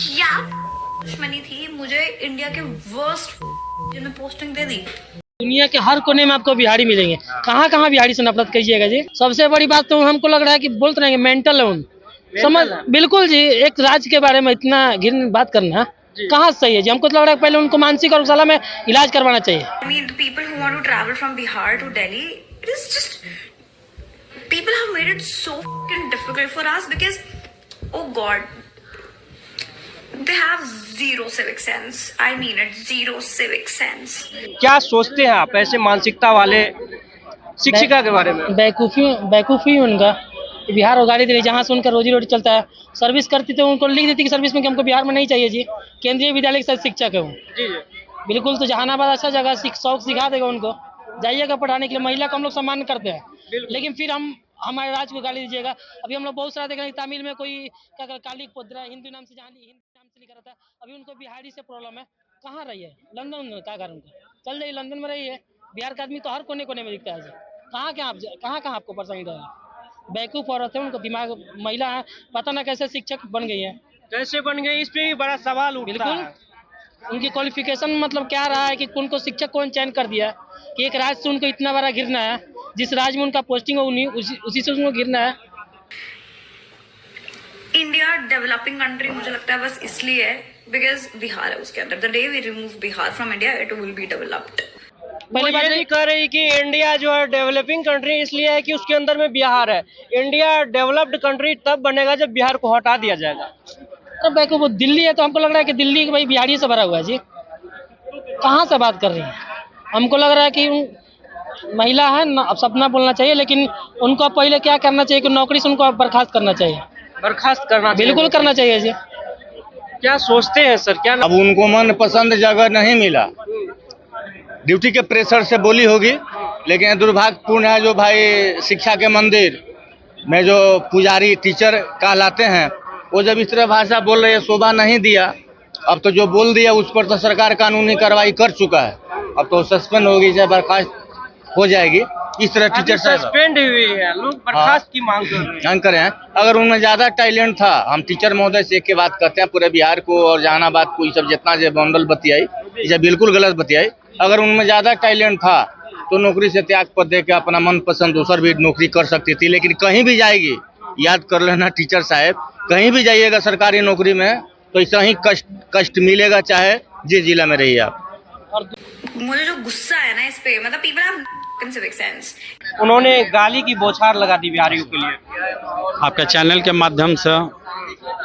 क्या दुश्मनी थी, मुझे इंडिया के वर्स्ट में पोस्टिंग दे दी। दुनिया के हर कोने में आपको बिहारी मिलेंगे। कहाँ कहाँ बिहारी से नफरत कीजिएगा जी। सबसे बड़ी बात तो हमको लग रहा है कि बोलते रहेंगे मेंटल है उन समझ बिल्कुल जी। एक राज्य के बारे में इतना घिन बात करना कहाँ सही है जी। हमको तो लग रहा है पहले उनको मानसिक और गौशाला में इलाज करवाना चाहिए। I mean, the people who want to travel from Bihar to Delhi, it is just people have made it so fucking difficult for us because, oh God, they have zero civic sense. I mean it, zero civic sense. क्या सोचते हैं आप ऐसे मानसिकता वाले शिक्षिका के बारे में? बेवकूफ़ी उनका कि बिहार और गाड़ी दे रही जहाँ से उनका रोजी रोटी चलता है। सर्विस करती तो उनको लिख देती कि सर्विस में कि हमको बिहार में नहीं चाहिए जी। केंद्रीय विद्यालय के शिक्षक है वो। जी जी। बिल्कुल तो जहानाबाद अच्छा जगह शौक सिखा देगा उनको। जाइएगा पढ़ाने के लिए। महिला को हम लोग सम्मान करते हैं लेकिन फिर हम हमारे राज्य को गाली दीजिएगा। अभी हम लोग बहुत सारा देख रहे हैं तमिल में कोई क्या काली पोद्रा हिंदू नाम से लिखा रहता है। अभी उनको बिहारी से प्रॉब्लम है। कहाँ रही है? लंदन में। क्या करूँ उनका चल जाइए लंदन में रही है। बिहार का आदमी तो हर कोने कोने में दिखता है जी। कहाँ आपको परेशानी रहा है? बेवकूफ़ औरत है। उनको दिमाग महिला है पता ना कैसे शिक्षक बन गई है। कैसे बन गई इस पे भी बड़ा सवाल उठता है। उनकी क्वालिफिकेशन मतलब क्या रहा है कि उनको शिक्षक कौन चयन कर दिया कि एक राज्य से उनको इतना बड़ा गिरना है। जिस राज्य में उनका पोस्टिंग हो उसी से उनको गिरना है। इंडिया डेवलपिंग कंट्री मुझे लगता है बस इसलिए है बिकॉज बिहार है उसके अंदर। The day we remove Bihar from India it will be developed. पहली बात नहीं कह रही कि इंडिया जो है डेवलपिंग कंट्री इसलिए है कि उसके अंदर में बिहार है। इंडिया डेवलप्ड कंट्री तब बनेगा जब बिहार को हटा दिया जाएगा। अरे बैको वो दिल्ली है तो हमको लग रहा है कि दिल्ली भाई बिहारी से भरा हुआ है जी। कहाँ से बात कर रही है? हमको लग रहा है कि महिला है ना अब सपना बोलना चाहिए लेकिन उनको पहले क्या करना चाहिए कि नौकरी से उनको बर्खास्त करना चाहिए। बर्खास्त करना बिल्कुल करना चाहिए जी। क्या सोचते हैं सर? क्या अब उनको मनपसंद जगह नहीं मिला। ड्यूटी के प्रेशर से बोली होगी लेकिन दुर्भाग्यपूर्ण है जो भाई शिक्षा के मंदिर में जो पुजारी टीचर कहलाते हैं वो जब इस तरह भाषा बोल रहे हैं शोभा नहीं दिया। अब तो जो बोल दिया उस पर तो सरकार कानूनी कार्रवाई कर चुका है। अब तो सस्पेंड होगी चाहे बर्खास्त हो जाएगी। इस तरह टीचर सस्पेंड हुई है लोग बर्खास्त की मांग कर रहे हैं। अगर उनमें ज्यादा टैलेंट था हम टीचर महोदय से एक के बात करते हैं पूरे बिहार को और जहानाबाद को ये सब जितना जो बंडल बतियाई ये बिल्कुल गलत बतियाई। अगर उनमें ज्यादा टैलेंट था तो नौकरी से त्याग पर दे के अपना मनपसंद दूसर भी नौकरी कर सकती थी। लेकिन कहीं भी जाएगी याद कर लेना टीचर साहब कहीं भी जाइएगा सरकारी नौकरी में तो ऐसा ही कष्ट मिलेगा चाहे जिस जिला में रहिए आप। और मुझे जो गुस्सा है ना इस पे मतलब पीपल हैव सिविक सेंस। उन्होंने गाली की बौछार लगा दी बिहारियों के लिए। आपके चैनल के माध्यम से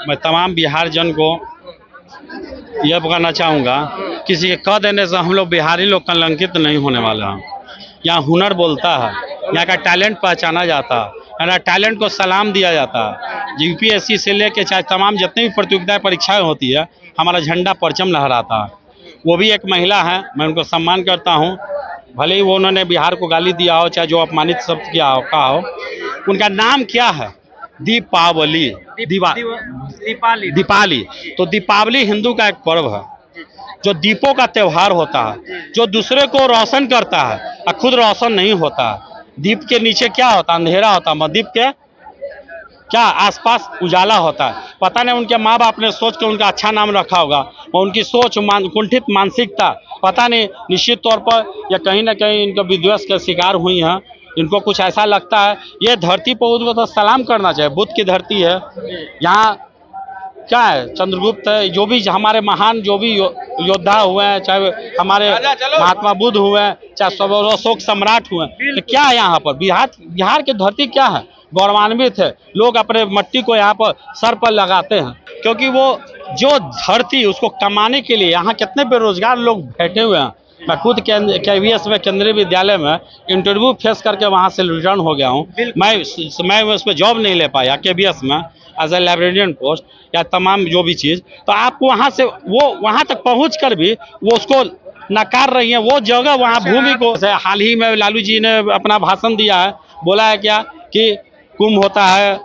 मैं तमाम बिहार जन को यह कहना चाहूँगा किसी के कह देने से हम लोग बिहारी लोग कलंकित नहीं होने वाला हैं। यहाँ हुनर बोलता है। यहाँ का टैलेंट पहचाना जाता है। यहाँ टैलेंट को सलाम दिया जाता है। यूपीएससी से लेके चाहे तमाम जितनी भी प्रतियोगिताएं परीक्षाएं होती है हमारा झंडा परचम लहराता है। वो भी एक महिला है मैं उनको सम्मान करता हूँ। भले ही वो उन्होंने बिहार को गाली दिया हो चाहे जो अपमानित शब्द किया हो कहा हो। उनका नाम क्या है? दीपावली। दीपावली तो दीपावली हिंदू का एक पर्व है जो दीपों का त्यौहार होता है जो दूसरे को रोशन करता है और खुद रोशन नहीं होता है। दीप के नीचे क्या होता है? अंधेरा होता है। दीप के क्या आसपास उजाला होता है। पता नहीं उनके माँ बाप ने सोच के उनका अच्छा नाम रखा होगा और उनकी सोच कुंठित मानसिकता पता नहीं निश्चित तौर पर या कहीं ना कहीं इनका विद्वेष के शिकार हुई हैं। इनको कुछ ऐसा लगता है ये धरती पर उनको तो सलाम करना चाहिए। बुद्ध की धरती है। यहाँ क्या है? चंद्रगुप्त है। जो भी हमारे महान जो भी योद्धा हुए हैं चाहे हमारे महात्मा बुद्ध हुए हैं चाहे अशोक सम्राट हुए हैं तो क्या है यहाँ पर बिहार की धरती क्या है? गौरवान्वित है। लोग अपने मट्टी को यहाँ पर सर पर लगाते हैं क्योंकि वो जो धरती उसको कमाने के लिए यहाँ कितने बेरोजगार लोग बैठे हुए हैं। मैं खुद KVS में केंद्रीय विद्यालय में इंटरव्यू फेस करके वहाँ से रिटर्न हो गया हूँ। मैं उस पर जॉब नहीं ले पाया KVS में एज ए लाइब्रेरियन पोस्ट या तमाम जो भी चीज़। तो आप वहाँ से वो वहाँ तक पहुँच कर भी वो उसको नकार रही है। वो जगह वहाँ भूमि को हाल ही में लालू जी ने अपना भाषण दिया है। बोला है क्या कि कुंभ होता है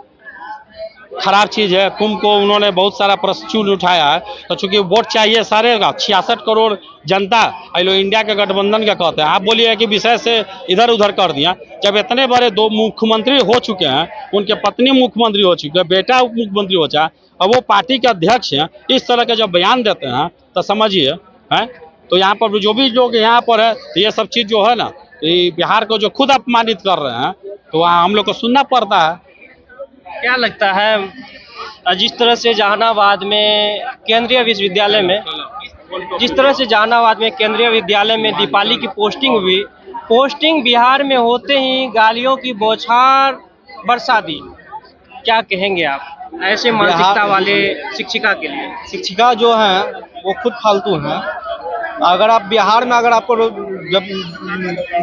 खराब चीज है। कुंभ को उन्होंने बहुत सारा प्रश्न उठाया है, तो चूंकि वोट चाहिए सारे का 66 करोड़ जनता लोग इंडिया के गठबंधन का कहते हैं। आप बोलिए कि विषय से इधर उधर कर दिया, जब इतने बड़े 2 मुख्यमंत्री हो चुके हैं, उनके पत्नी मुख्यमंत्री हो चुके हैं, बेटा उप मुख्यमंत्री हो चुका है, और वो पार्टी के अध्यक्ष हैं, इस तरह के जब बयान देते हैं तो समझिए है। तो यहाँ पर जो भी लोग यहाँ पर है, ये सब चीज जो है ना, ये बिहार को जो खुद अपमानित कर रहे हैं, तो वहाँ हम लोग को सुनना पड़ता है। क्या लगता है जिस तरह से जहानाबाद में केंद्रीय विश्वविद्यालय में दीपाली की पोस्टिंग हुई, पोस्टिंग बिहार में होते ही गालियों की बौछार बरसा दी, क्या कहेंगे आप ऐसे मानसिकता वाले शिक्षिका के लिए? शिक्षिका जो हैं वो खुद फालतू हैं। अगर आप बिहार में, अगर आपको जब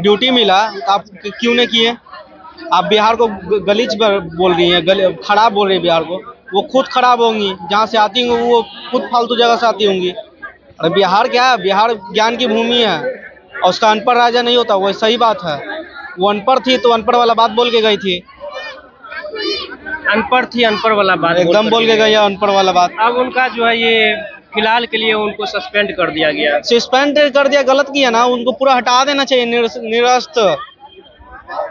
ड्यूटी मिला तो आप क्यों नहीं किए? आप बिहार को गलीच बोल रही हैं, खराब बोल रही है बिहार को। वो खुद खराब होंगी, जहाँ से आती होंगी वो खुद फालतू जगह से आती होंगी। अरे बिहार क्या है? बिहार ज्ञान की भूमि है और उसका अनपढ़ राजा नहीं होता, वो सही बात है। वो अनपढ़ थी तो अनपढ़ वाला बात बोल के गई थी, अनपढ़ वाला बात एकदम बोल के गई है अनपढ़ वाला बात। अब उनका जो है ये फिलहाल के लिए उनको सस्पेंड कर दिया गया। सस्पेंड कर दिया, गलत किया ना, उनको पूरा हटा देना चाहिए, निरस्त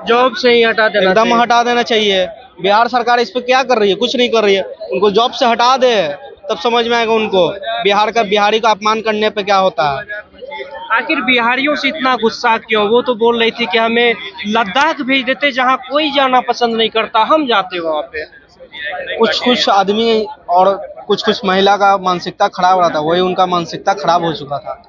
जॉब से ही हटा देना, एकदम हटा देना चाहिए। बिहार सरकार इस पे क्या कर रही है? कुछ नहीं कर रही है। उनको जॉब से हटा दे, तब समझ में आएगा उनको बिहारी का अपमान करने पे क्या होता है। आखिर बिहारियों से इतना गुस्सा क्यों? वो तो बोल रही थी कि हमें लद्दाख भेज देते, जहाँ कोई जाना पसंद नहीं करता, हम जाते वहाँ पे। कुछ आदमी और कुछ महिला का मानसिकता खराब रहा था, वही उनका मानसिकता खराब हो चुका था।